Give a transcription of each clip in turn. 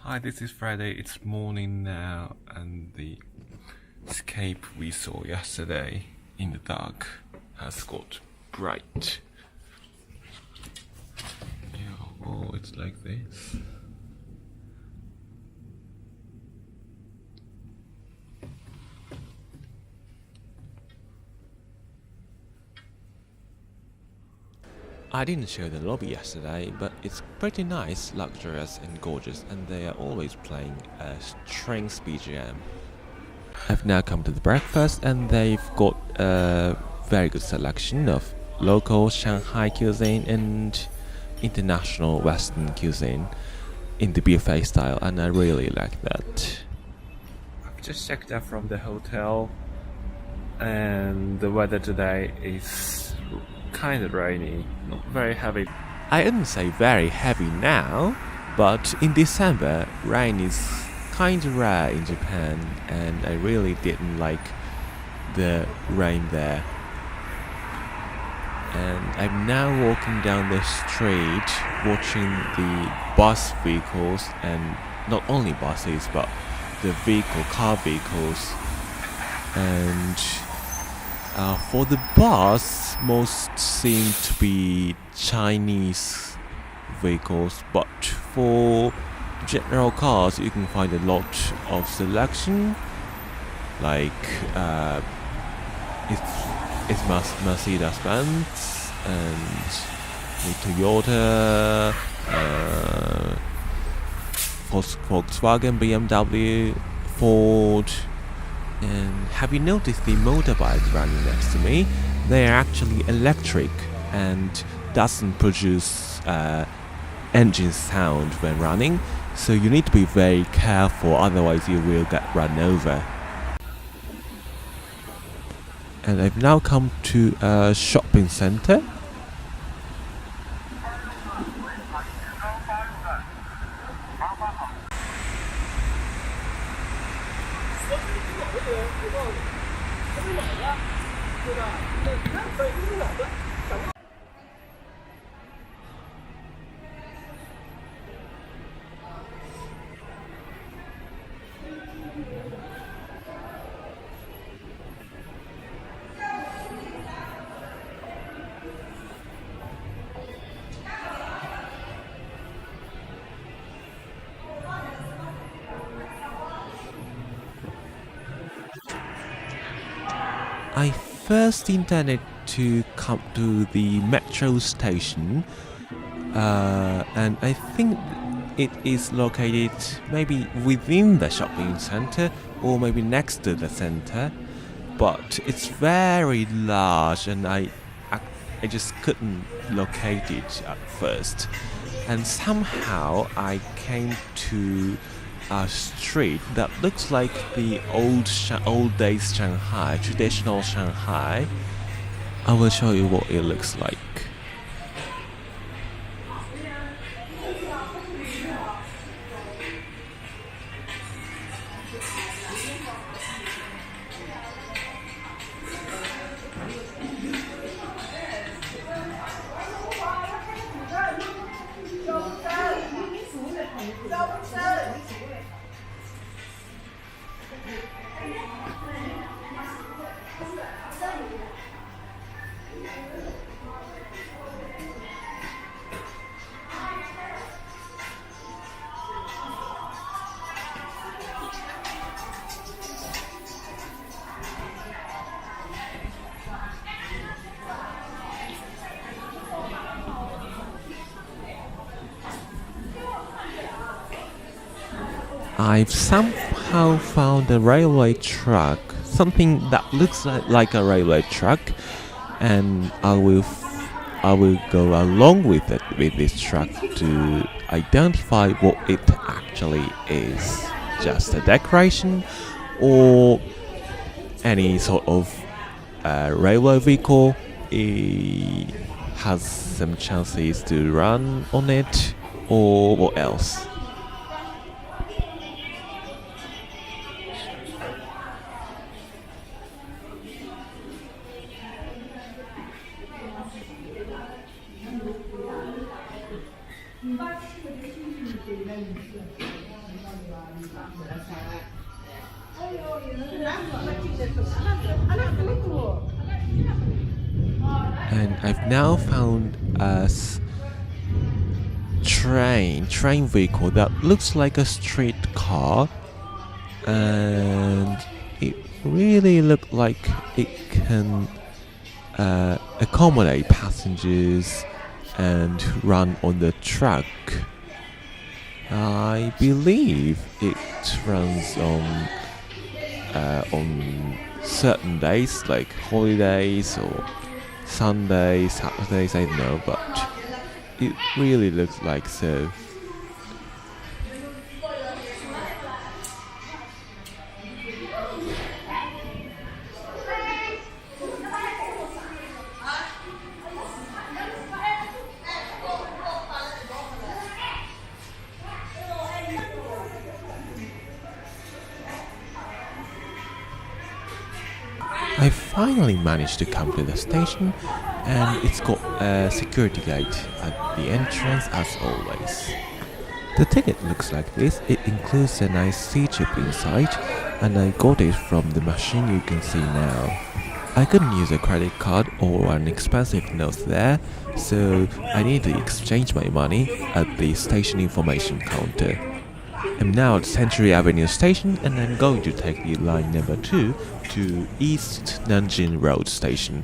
Hi, this is Friday. It's morning now, and the scape we saw yesterday in the dark has got bright. Yeah, oh, it's like this. I didn't show the lobby yesterday, but it's pretty nice, luxurious and gorgeous, and they are always playing a strings BGM. I've now come to the breakfast, and they've got a very good selection of local Shanghai cuisine and international Western cuisine in the buffet style, and I really like that. I've just checked out from the hotel, and the weather today is kind of rainy, not very heavy. I wouldn't say very heavy now, but in December, rain is kind of rare in Japan, and I really didn't like the rain there. And I'm now walking down the street, watching the bus vehicles, and not only buses, but the car vehicles. And for the bus, most seem to be Chinese vehicles, but for general cars, you can find a lot of selection. Like it's Mercedes-Benz and Toyota, Volkswagen, BMW, Ford. And have you noticed the motorbikes running next to me? They are actually electric and doesn't produce engine sound when running, so you need to be very careful, otherwise you will get run over. And I've now come to a shopping center. I first intended to come to the metro station, and I think it is located maybe within the shopping center or maybe next to the center, but it's very large and I just couldn't locate it at first. And somehow I came to a street that looks like the old days Shanghai, traditional Shanghai. I will show you what it looks like. I've somehow found a railway truck, something that looks like a railway truck, and I will go along with this truck to identify what it actually is. Just a decoration or any sort of railway vehicle. It has some chances to run on it, or what else? And I've now found a train vehicle that looks like a streetcar, and it really looks like it can accommodate passengers and run on the track. I believe it runs on certain days like holidays or Sundays, Saturdays, I don't know, but it really looks like so. I finally managed to come to the station, and it's got a security gate at the entrance as always. The ticket looks like this. It includes a nice sea chip inside, and I got it from the machine you can see now. I couldn't use a credit card or an expensive note there, so I need to exchange my money at the station information counter. I'm now at Century Avenue Station, and I'm going to take the line number 2 to East Longyang Road Station.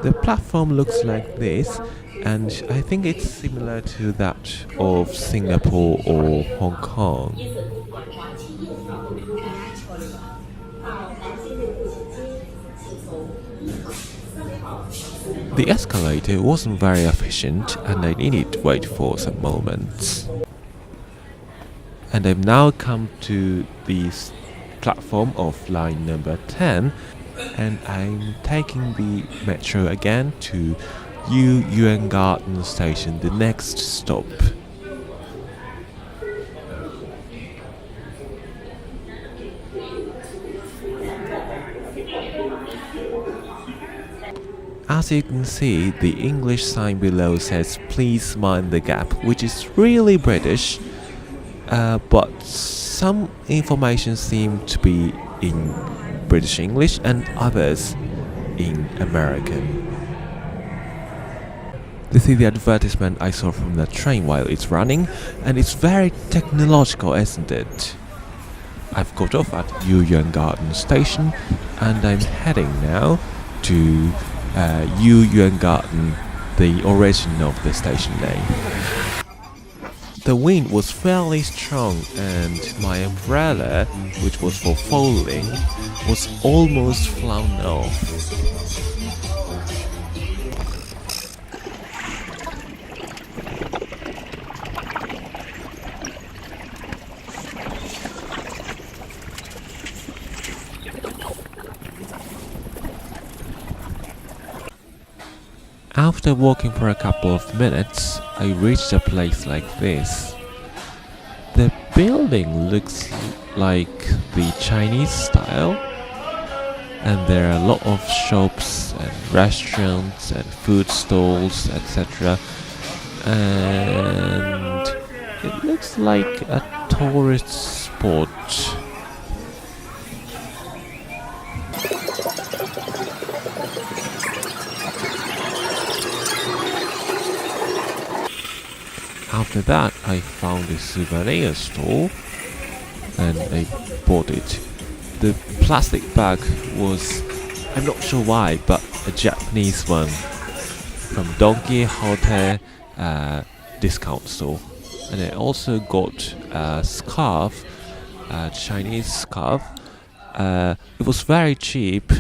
The platform looks like this, and I think it's similar to that of Singapore or Hong Kong. The escalator wasn't very efficient, and I needed to wait for some moments. And I've now come to the platform of line number 10, and I'm taking the metro again to Yuyuan Garden Station, the next stop. As you can see, the English sign below says "Please mind the gap," which is really British. But some information seemed to be in British English and others in American. This is the advertisement I saw from the train while it's running, and it's very technological, isn't it? I've got off at Yuyuan Garden Station, and I'm heading now to Yuyuan Garden, the origin of the station name. The wind was fairly strong, and my umbrella, which was for folding, was almost flown off. After walking for a couple of minutes, I reached a place like this. The building looks like the Chinese style, and there are a lot of shops and restaurants and food stalls, etc. And it looks like a tourist spot. After that, I found a Souvenir Store, and I bought it. The plastic bag was, I'm not sure why, but a Japanese one from Pudong Hotel discount store. And I also got a scarf, a Chinese scarf. It was very cheap,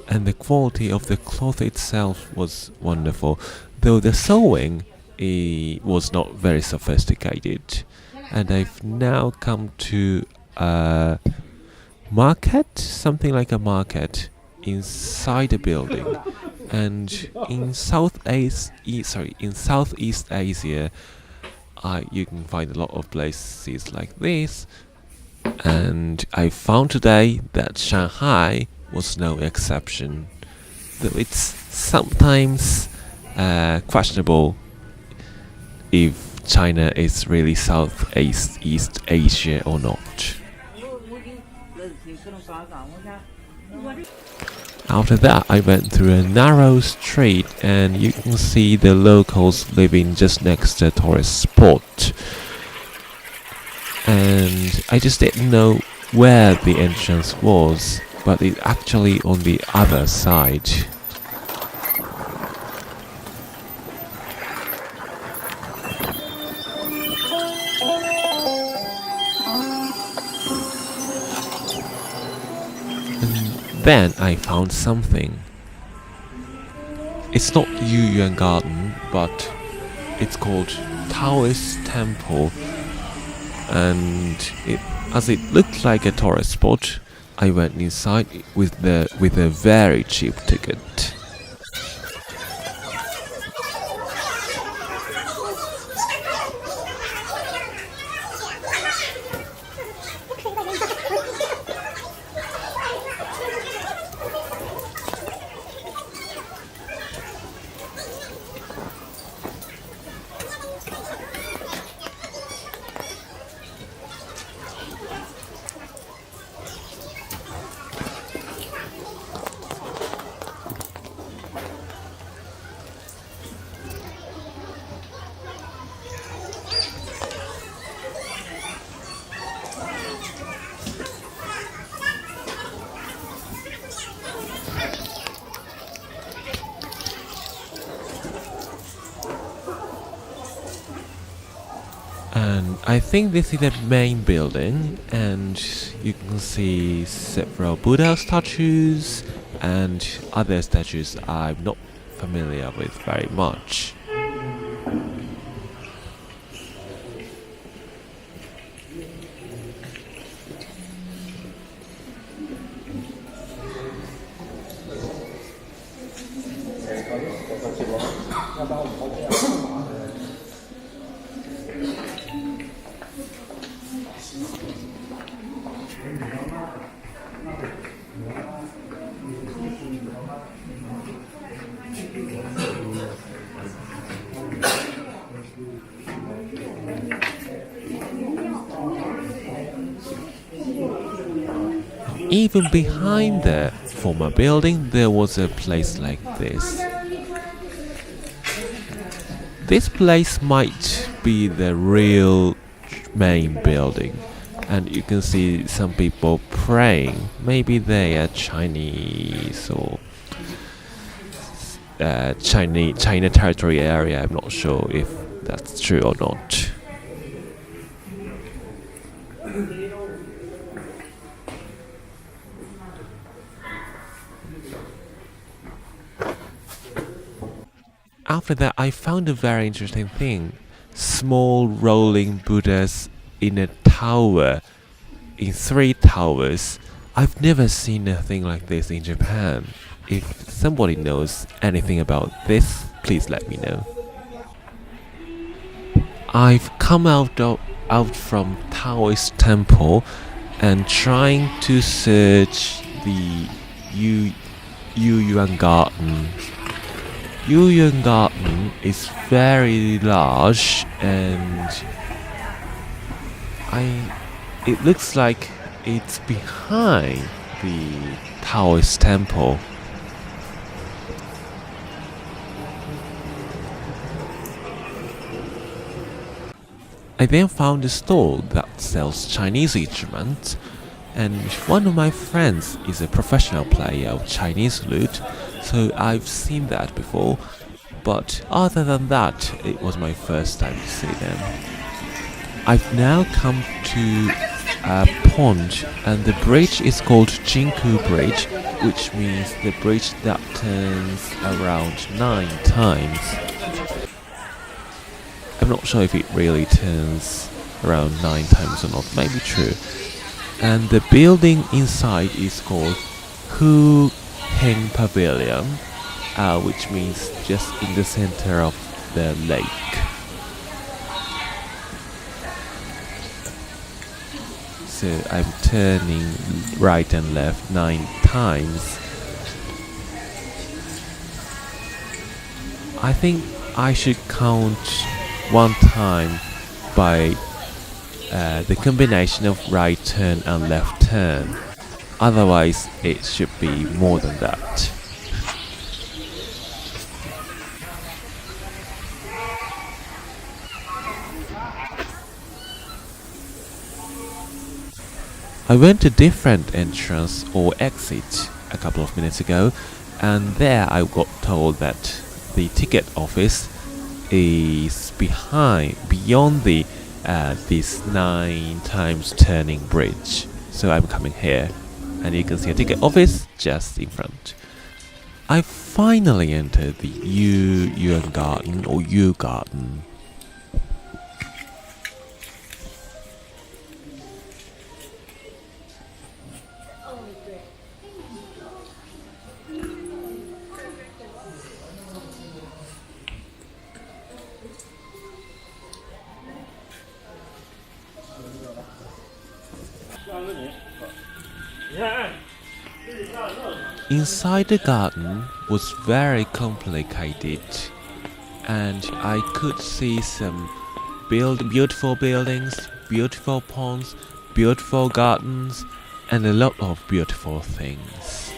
and the quality of the cloth itself was wonderful, though the sewing was not very sophisticated. And I've now come to a market, something like a market inside a building. And in Southeast Asia, you can find a lot of places like this. And I found today that Shanghai was no exception, though it's sometimes questionable if China is really Southeast Asia or not. After that, I went through a narrow street, and you can see the locals living just next to the tourist spot. And I just didn't know where the entrance was, but it's actually on the other side. Then I found something. It's not Yuyuan Garden, but it's called Taoist Temple, and as it looked like a tourist spot, I went inside with a very cheap ticket. And I think this is the main building, and you can see several Buddha statues and other statues I'm not familiar with very much. Even behind the former building, there was a place like this. This place might be the real main building, and you can see some people praying. Maybe they are Chinese or China territory area. I'm not sure if that's true or not. After that, I found a very interesting thing. Small rolling Buddhas in a tower, in 3 towers. I've never seen a thing like this in Japan. If somebody knows anything about this, please let me know. I've come out from Taoist Temple and trying to search the Yuyuan Garden. Yuyuan Garden is very large, and it looks like it's behind the Taoist Temple. I then found a store that sells Chinese instruments, and one of my friends is a professional player of Chinese lute, so I've seen that before, but other than that, it was my first time to see them. I've now come to a pond, and the bridge is called Jinqu Bridge, which means the bridge that turns around 9 times. I'm not sure if it really turns around 9 times or not, maybe true. And the building inside is called Hongta Pavilion, which means just in the center of the lake. So I'm turning right and left 9 times. I think I should count one time by the combination of right turn and left turn. Otherwise, it should be more than that. I went to different entrance or exit a couple of minutes ago, and there I got told that the ticket office is beyond the this 9 times turning bridge. So I'm coming here, and you can see a ticket office just in front. I finally entered the Yuyuan Garden or Yu Garden. Inside the garden was very complicated, and I could see some beautiful buildings, beautiful ponds, beautiful gardens, and a lot of beautiful things.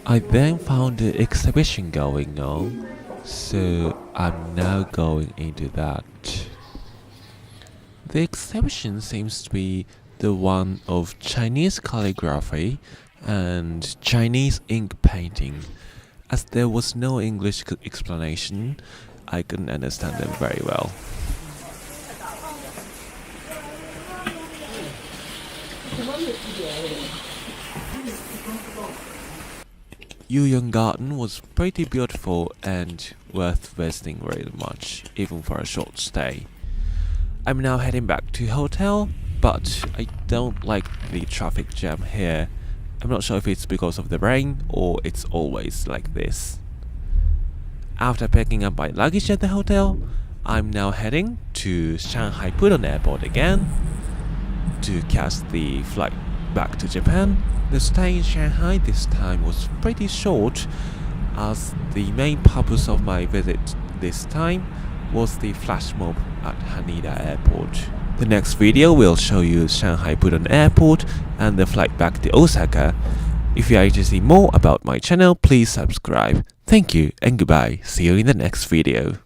I then found the exhibition going on, so I'm now going into that. The exhibition seems to be the one of Chinese calligraphy and Chinese ink painting. As there was no English explanation, I couldn't understand them very well. Yuyuan Garden was pretty beautiful and worth visiting very much, even for a short stay. I'm now heading back to hotel, but I don't like the traffic jam here, I'm not sure if it's because of the rain or it's always like this. After picking up my luggage at the hotel, I'm now heading to Shanghai Pudong Airport again to catch the flight back to Japan. The stay in Shanghai this time was pretty short, as the main purpose of my visit this time was the flash mob at Haneda Airport. The next video will show you Shanghai Pudong Airport and the flight back to Osaka. If you are interested in more about my channel, please subscribe. Thank you and goodbye. See you in the next video.